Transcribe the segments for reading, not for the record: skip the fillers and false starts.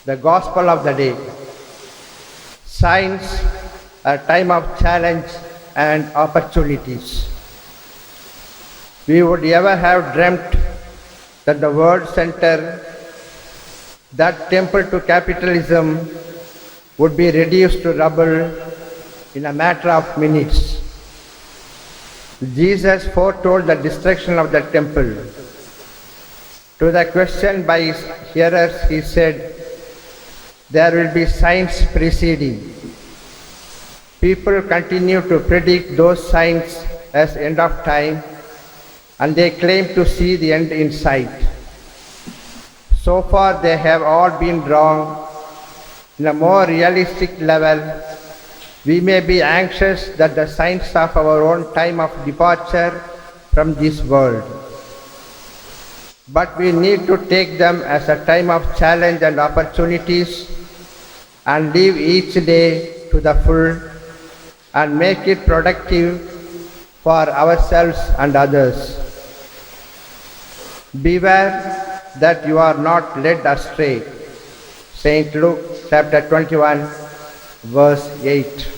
The gospel of the day. Science, a time of challenge and opportunities. We would ever have dreamt that the world center, that temple to capitalism, would be reduced to rubble in a matter of minutes. Jesus foretold the destruction of the temple. To the question by his hearers, he said, there will be signs preceding. People continue to predict those signs as end of time, and they claim to see the end in sight. So far, they have all been wrong. In a more realistic level, we may be anxious that the signs of our own time of departure from this world. But we need to take them as a time of challenge and opportunities and live each day to the full and make it productive for ourselves and others. Beware that you are not led astray. St. Luke chapter 21, verse 8.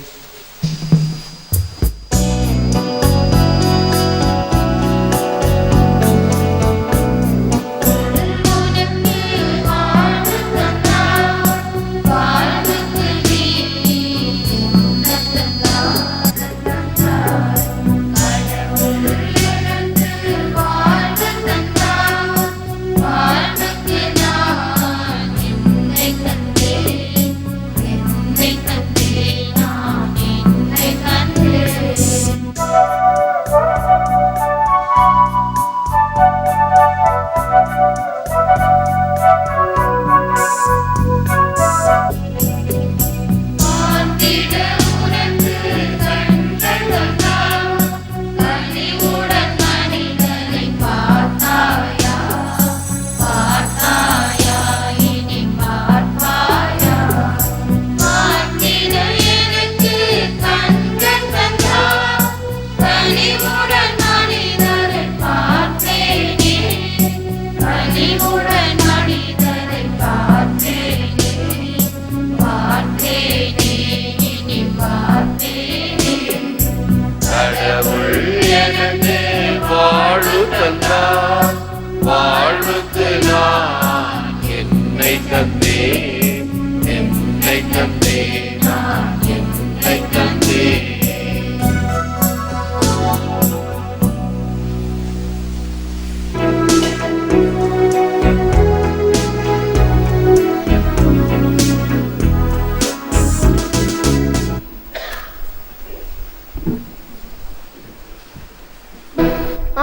வாழ்வுக்கு நான் என்னை தந்தேன், என்னை தந்தேன், நான் என்னை தந்தேன்.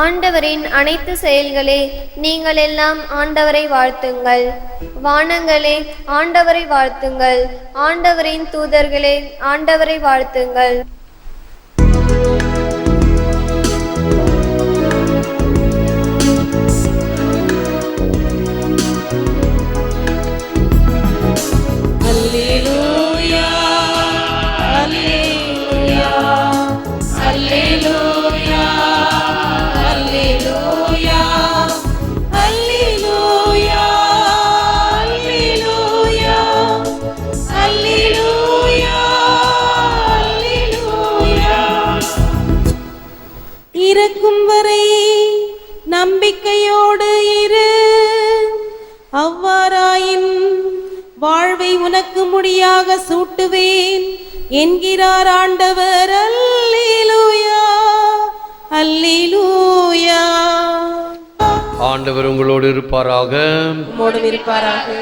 ஆண்டவரின் அனைத்து செயல்களே நீங்கள் எல்லாம் ஆண்டவரை வாழ்த்துங்கள். வானங்களே ஆண்டவரை வாழ்த்துங்கள். ஆண்டவரின் தூதர்களே ஆண்டவரை வாழ்த்துங்கள். இறக்கும் வரை நம்பிக்கையோடு இரு, அவ்வாறாயின் வாழ்வை உனக்கு முடியாக சூட்டுவேன் என்கிறார் ஆண்டவர். அல்லேலூயா, அல்லேலூயா. ஆண்டவர் உங்களோடு இருப்பாராக.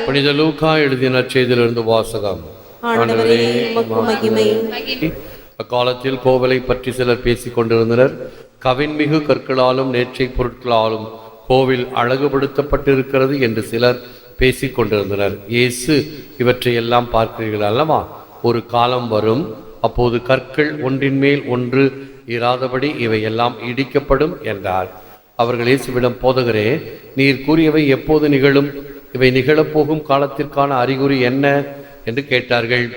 புனித லூக்கா எழுதிய நற்செய்தியிலிருந்து வாசகம். ஆண்டவரே உமக்கு மகிமை. அக்காலத்தில் கோவிலை பற்றி சிலர் பேசிக் கொண்டிருந்தனர். கவின்மிகு கற்களாலும் நேற்றை பொருட்களாலும் கோவில் அழகுபடுத்தப்பட்டிருக்கிறது என்று சிலர் பேசிக் கொண்டிருந்தனர். இயேசு, இவற்றை எல்லாம் பார்க்கிறீர்கள் அல்லவா? ஒரு காலம் வரும், அப்போது கற்கள் ஒன்றின் மேல் ஒன்று இராதபடி இவை எல்லாம் இடிக்கப்படும் என்றார். அவர்கள் இயேசுவிடம், போதகரே, நீர் கூறியவை எப்போது நிகழும்? இவை நிகழப்போகும் காலத்திற்கான அறிகுறி என்ன என்று கேட்டார்கள்.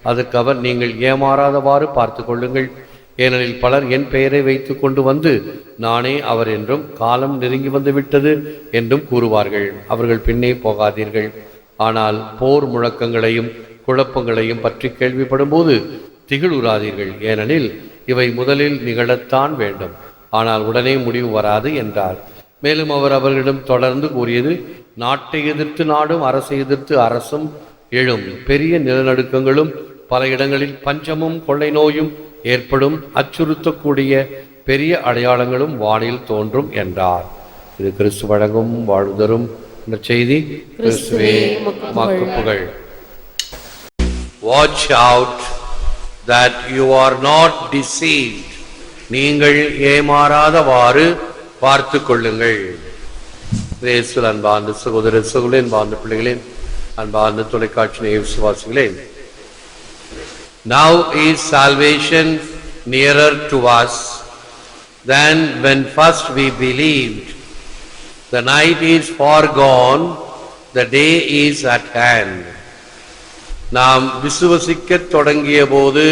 அதற்கு அவர், நீங்கள் ஏமாறாதவாறு பார்த்து கொள்ளுங்கள். ஏனெனில் பலர் என் பெயரை வைத்து கொண்டு வந்து நானே அவர் என்றும் காலம் நெருங்கி வந்து விட்டது என்றும் கூறுவார்கள். அவர்கள் பின்னே போகாதீர்கள். ஆனால் போர் முழக்கங்களையும் குழப்பங்களையும் பற்றி கேள்விப்படும்போது திகிலுறாதீர்கள், ஏனெனில் இவை முதலில் நிகழத்தான் வேண்டும், ஆனால் உடனே முடிவு வராது என்றார். மேலும் அவர் அவர்களிடம் தொடர்ந்து கூறியது, நாட்டை எதிர்த்து நாடும் அரசை எதிர்த்து அரசும் எழும், பெரிய நிலநடுக்கங்களும் பல இடங்களில் பஞ்சமும் கொள்ளை நோயும் ஏற்படும், அச்சுறுத்தக்கூடிய பெரிய அடையாளங்களும் வானில் தோன்றும் என்றார். இது கிறிஸ்து வழங்கும் வாழ்தரும் செய்தி. கிறிஸ்துவே உமக்கு புகழ். Watch out that you are not deceived. நீங்கள் ஏமாறாதவாறு பார்த்து கொள்ளுங்கள். இயேசுவில் அன்பார்ந்த சகோதர சகோதரர்களே, அன்பார்ந்த பிள்ளைகளே, அன்பார்ந்த தொலைக்காட்சி நேய விசுவாசிகளே, now is salvation nearer to us than when first we believed. The night is far gone, the day is at hand. நாம் விசுவசிக்க தொடங்கிய போது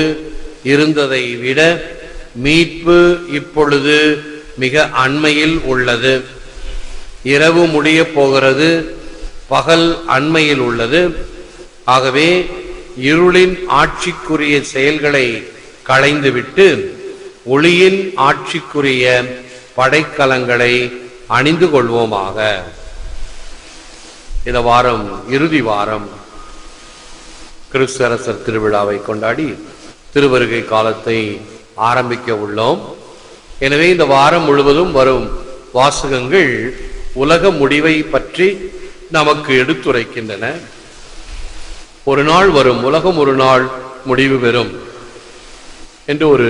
இருந்ததை விட மீட்பு இப்பொழுது மிக அண்மையில் உள்ளது. இரவு முடிய போகிறது, பகல் அண்மையில் உள்ளது. ஆகவே இருளின் ஆட்சிக்குரிய செயல்களை களைந்துவிட்டு ஒளியின் ஆட்சிக்குரிய படைக்கலங்களை அணிந்து கொள்வோமாக. இந்த வாரம் இறுதி வாரம் கிறிஸ்து அரசர் திருவிழாவை கொண்டாடி திருவருகை காலத்தை ஆரம்பிக்க உள்ளோம். எனவே இந்த வாரம் முழுவதும் வரும் வாசகங்கள் உலக முடிவை பற்றி நமக்கு எடுத்துரைக்கின்றன. ஒரு நாள் வரும், உலகம் ஒரு நாள் முடிவு பெறும் என்று ஒரு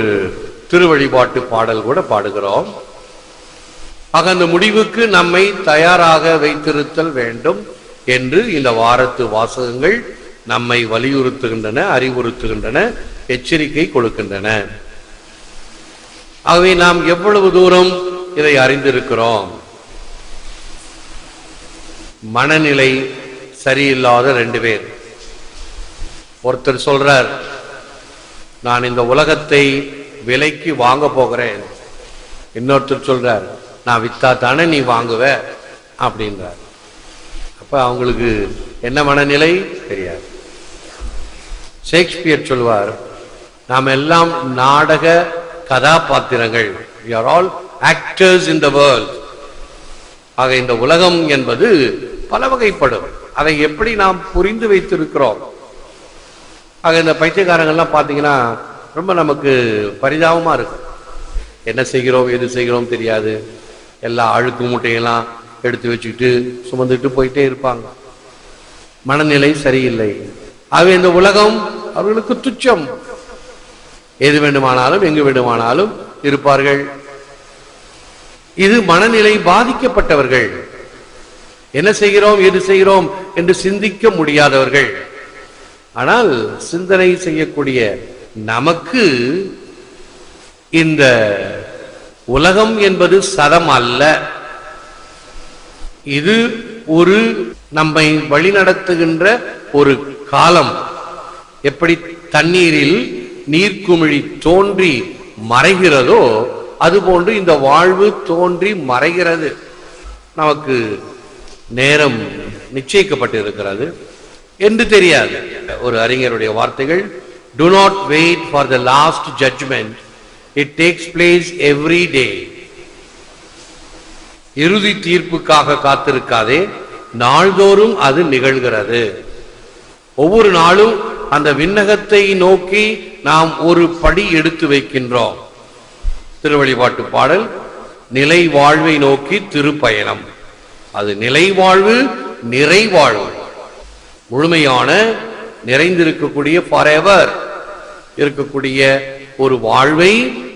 திருவழிபாட்டு பாடல் கூட பாடுகிறோம். ஆக அந்த முடிவுக்கு நம்மை தயாராக வைத்திருத்தல் வேண்டும் என்று இந்த வாரத்து வாசகங்கள் நம்மை வலியுறுத்துகின்றன, அறிவுறுத்துகின்றன, எச்சரிக்கை கொடுக்கின்றன. ஆகவே நாம் எவ்வளவு தூரம் இதை அறிந்திருக்கிறோம்? மனநிலை சரியில்லாத 2 பேர். ஒருத்தர் சொல்றார், நான் இந்த உலகத்தை விலைக்கு வாங்க போகிறேன். இன்னொருத்தர் சொல்றார், நான் வித்தா தானே நீ வாங்குவ அப்படின்றார். அப்ப அவங்களுக்கு என்ன மனநிலை தெரியாது. ஷேக்ஸ்பியர் சொல்வார், நாம் எல்லாம் நாடக கதாபாத்திரங்கள், we are all actors in the world. ஆக இந்த உலகம் என்பது பல வகைப்படும். அதை எப்படி நாம் புரிந்து வைத்திருக்கிறோம்? ஆக இந்த பைத்தியக்காரங்கள்லாம் பார்த்தீங்கன்னா ரொம்ப நமக்கு பரிதாபமா இருக்கு. என்ன செய்கிறோம் எது செய்கிறோம் தெரியாது. எல்லா அழுக்கு மூட்டையெல்லாம் எடுத்து வச்சுக்கிட்டு சுமந்துட்டு போயிட்டே இருப்பாங்க. மனநிலை சரியில்லை. ஆகவே இந்த உலகம் அவர்களுக்கு துச்சம். எது வேண்டுமானாலும் எங்கு வேண்டுமானாலும் இருப்பார்கள். இது மனநிலை பாதிக்கப்பட்டவர்கள். என்ன செய்கிறோம் எது செய்கிறோம் என்று சிந்திக்க முடியாதவர்கள். ஆனால் சிந்தனை செய்யக்கூடிய நமக்கு இந்த உலகம் என்பது சதம் அல்ல. இது ஒரு நம்மை வழிநடத்துகின்ற ஒரு காலம். எப்படி தண்ணீரில் நீர்க்குமிழி தோன்றி மறைகிறதோ அதுபோன்று இந்த வாழ்வு தோன்றி மறைகிறது. நமக்கு நேரம் நிச்சயிக்கப்பட்டிருக்கிறது என்று தெரியாது. ஒரு அறிஞருடைய வார்த்தைகள், do not wait for the last judgment, it takes place every day. இறுதி தீர்ப்புக்காக காத்திருக்காதே, நாள்தோறும் அது நிகழ்கிறது. ஒவ்வொரு நாளும் அந்த விண்ணகத்தை நோக்கி நாம் ஒரு படி எடுத்து வைக்கின்றோம். திருவழிபாட்டு பாடல், நிலை வாழ்வை நோக்கி திருப்பயணம். அது நிலை வாழ்வு, நிறைவாழ்வு, முழுமையான நிறைந்திருக்கக்கூடிய forever இருக்கக்கூடிய ஒரு வாழ்வை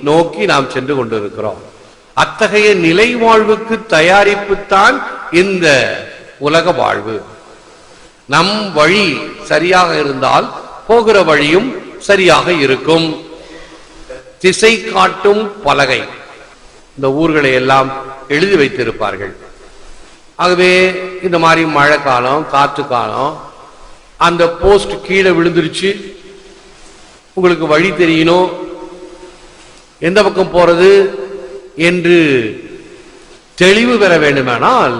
நோக்கி நாம் சென்று கொண்டிருக்கிறோம். அத்தகைய நிலை வாழ்வுக்கு தயாரிப்புத்தான் இந்த உலக வாழ்வு. நம் வழி சரியாக இருந்தால் போகிற வழியும் சரியாக இருக்கும். திசை காட்டும் பலகை இந்த ஊர்களை எல்லாம் எழுதி வைத்திருப்பார்கள். ஆகவே இந்த மாதிரி மழை காலம், காற்று காலம், அந்த போஸ்ட் கீழே விழுந்துருச்சு, உங்களுக்கு வழி தெரியணும், எந்த பக்கம் போறது என்று தெளிவு பெற வேண்டுமானால்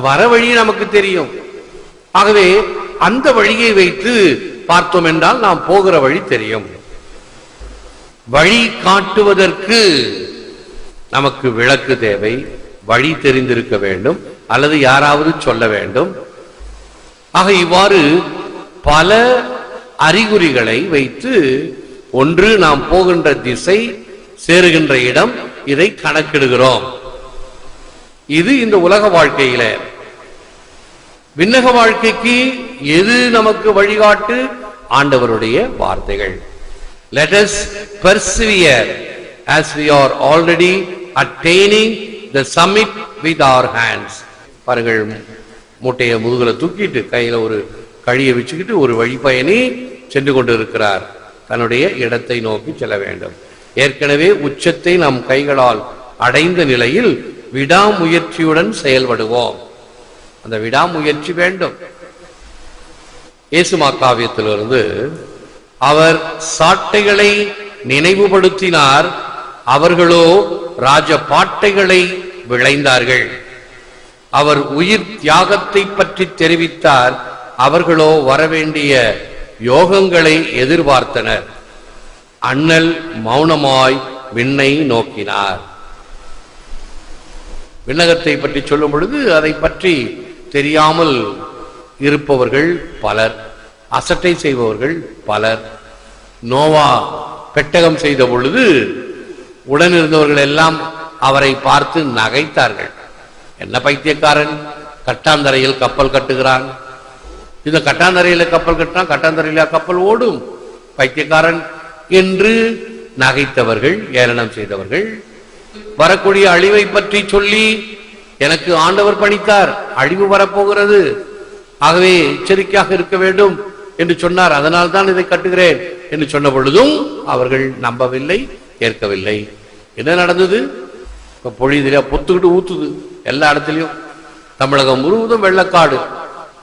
வர வழி நமக்கு தெரியும். ஆகவே அந்த வழியை வைத்து பார்த்தோம் என்றால் நாம் போகிற வழி தெரியும். வழி காட்டுவதற்கு நமக்கு விளக்கு தேவை, வழி தெரிந்திருக்க வேண்டும், அல்லது யாராவது சொல்ல வேண்டும். ஆக இவ்வாறு பல அறிகுறிகளை வைத்து ஒன்று நாம் போகின்ற திசை, சேருகின்ற இடம், இதை கணக்கிடுகிறோம். இது இந்த உலக வாழ்க்கையில. விண்ணக வாழ்க்கைக்கு எது நமக்கு வழிகாட்டு? ஆண்டவருடைய வார்த்தைகள். Let us persevere as we are already attaining the summit with our hands. பாருங்கள், மூட்டையை முதுகுல தூக்கிட்டு கையில ஒரு கழியை வச்சுக்கிட்டு ஒரு வழிபயணி சென்று கொண்டிருக்கிறார். தன்னுடைய இடத்தை நோக்கி செல்ல வேண்டும். ஏற்கனவே உச்சத்தை நம் கைகளால் அடைந்த நிலையில் விடாமுயற்சியுடன் செயல்படுவோம். அந்த விடாமுயற்சி வேண்டும். இயேசுமா காவியத்திலிருந்து அவர் சாட்டைகளை நினைவுபடுத்தினார், அவர்களோ ராஜ பாட்டைகளை விளைந்தார்கள். அவர் உயிர் தியாகத்தை பற்றி தெரிவித்தார், அவர்களோ வரவேண்டிய யோகங்களை எதிர்பார்த்தனர். அண்ணல் மௌனமாய் விண்ணை நோக்கினார். விண்ணகத்தை பற்றி சொல்லும் பொழுது அதை பற்றி தெரியாமல் இருப்பவர்கள் பலர், அசட்டை செய்பவர்கள் பலர். நோவா பெட்டகம் செய்த பொழுது உடன் இருந்தவர்கள் எல்லாம் அவரை பார்த்து நகைத்தார்கள். என்ன பைத்தியக்காரன், கட்டாந்தரையில் கப்பல் கட்டுகிறான், இந்த கட்டாந்தரையில கப்பல் கட்டினா கட்டாந்தரையில கப்பல் ஓடும், பைத்தியக்காரன் என்று நகைத்தவர்கள், ஏளனம் செய்தவர்கள். வரக்கூடிய அழிவை பற்றி சொல்லி, எனக்கு ஆண்டவர் பணித்தார், அழிவு வரப்போகிறது, ஆகவே எச்சரிக்கையாக இருக்க வேண்டும் என்று சொன்னார், அதனால் தான் இதை கட்டுகிறேன் என்று சொன்ன பொழுதும் அவர்கள் நம்பவில்லை, ஏற்கவில்லை. என்ன நடந்தது? பொழிதில பொத்துக்கிட்டு ஊத்துது எல்லா இடத்துலயும். தமிழகம் முழுவதும் வெள்ளக்காடு,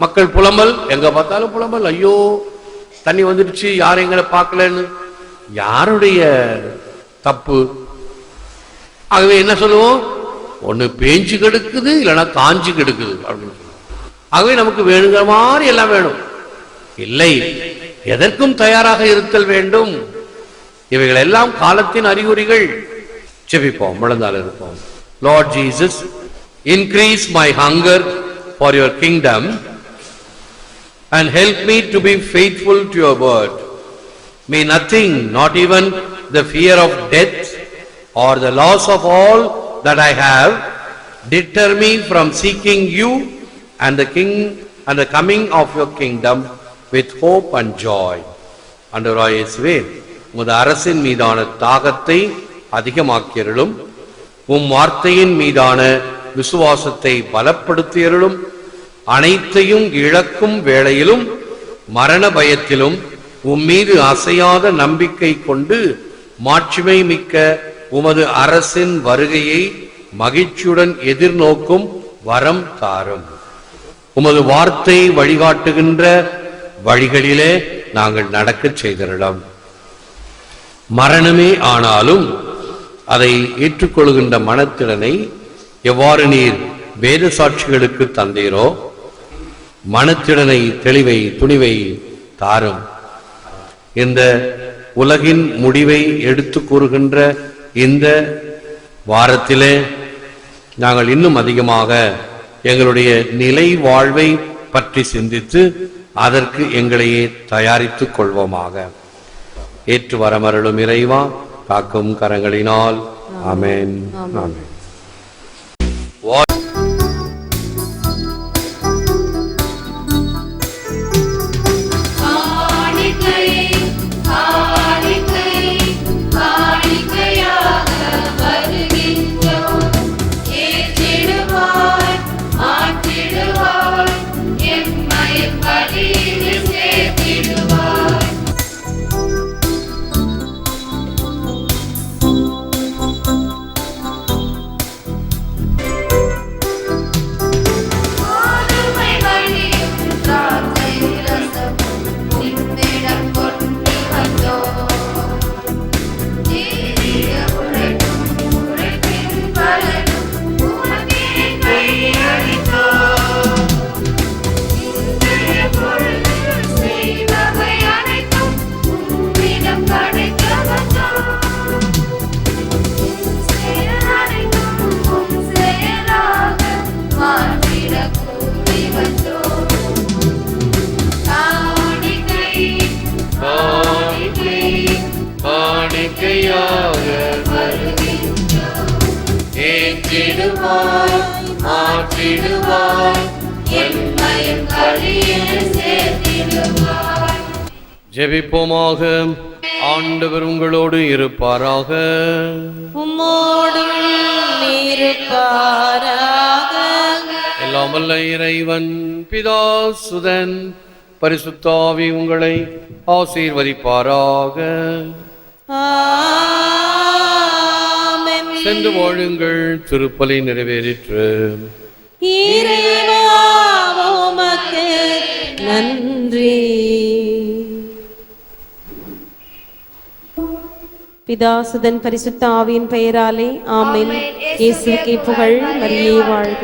மக்கள் புலம்பல், எங்க பார்த்தாலும் புலம்பல், ஐயோ தண்ணி வந்துடுச்சு, யாரும் எங்களை பார்க்கலன்னு. யாருடைய தப்பு? ஆகவே என்ன சொல்லுவோம்? ஒண்ணு பேஞ்சு கெடுக்குது, இல்லைன்னா காஞ்சி கெடுக்குது அப்படின்னு. ஆகவே நமக்கு வேணுங்கிற மாதிரி எல்லாம் வேணும், இல்லை, எதற்கும் தயாராக இருத்தல் வேண்டும். இவைகள் எல்லாம் காலத்தின் அறிகுறிகள். ஜெபிப்போம், முழந்தால் இருப்போம். Lord Jesus, increase my hunger for your kingdom and help me to be faithful to your word. May nothing, not even the fear of death or the loss of all that I have, deter me from seeking you and the king and the coming of your kingdom with hope and joy. ஆண்டவராகிய இயேசுவே, உமது அரசின் மீதான தாகத்தை அதிகமாக்கியருளும், உம் வார்த்தையின் மீதான விசுவாசத்தை பலப்படுத்தியருளும், அனைத்தையும் இழக்கும் வேளையிலும் மரண பயத்திலும் உம்மீது அசையாத நம்பிக்கை கொண்டு மாட்சிமை மிக்க உமது அரசின் வருகையை மகிழ்ச்சியுடன் எதிர்நோக்கும் வரம் தாரும். உமது வார்த்தை வழிகாட்டுகின்ற வழிகளிலே நாங்கள் நடக்கச் செய்திடலாம். மரணமே ஆனாலும் அதை ஏற்றுக்கொள்கின்ற மனத்திறனை எவ்வாறு நீர் வேத சாட்சிகளுக்கு தந்தீரோ, மனத்திறனை, தெளிவை, துணிவை தாரும். இந்த உலகின் முடிவை எடுத்து கூறுகின்ற இந்த வாரத்திலே நாங்கள் இன்னும் அதிகமாக எங்களுடைய நிலை வாழ்வை பற்றி சிந்தித்து அதற்கு எங்களையே தயாரித்துக் கொள்வோமாக. ஏற்று வரமருளும் இறைவா, காக்கும் கரங்களினால். ஆமென், ஆமென். ஜெபிப்போமாக. ஆண்டவர் உங்களோடு இருப்பாராக. உம்மோடும் இருப்பாராக. எல்லாம் வல்ல இறைவன் பிதா சுதன் பரிசுத்த ஆவி உங்களை ஆசீர்வதிப்பாராக. ஆமென். சென்று வாழுங்கள், திருப்பலி நிறைவேறிற்று. இறைவா உமக்கு நன்றி. பிதாசுதன் பரிசுத்த ஆவியின் பெயராலே ஆமென். இயேசுவுக்கே புகழ், மரியே வாழ்க.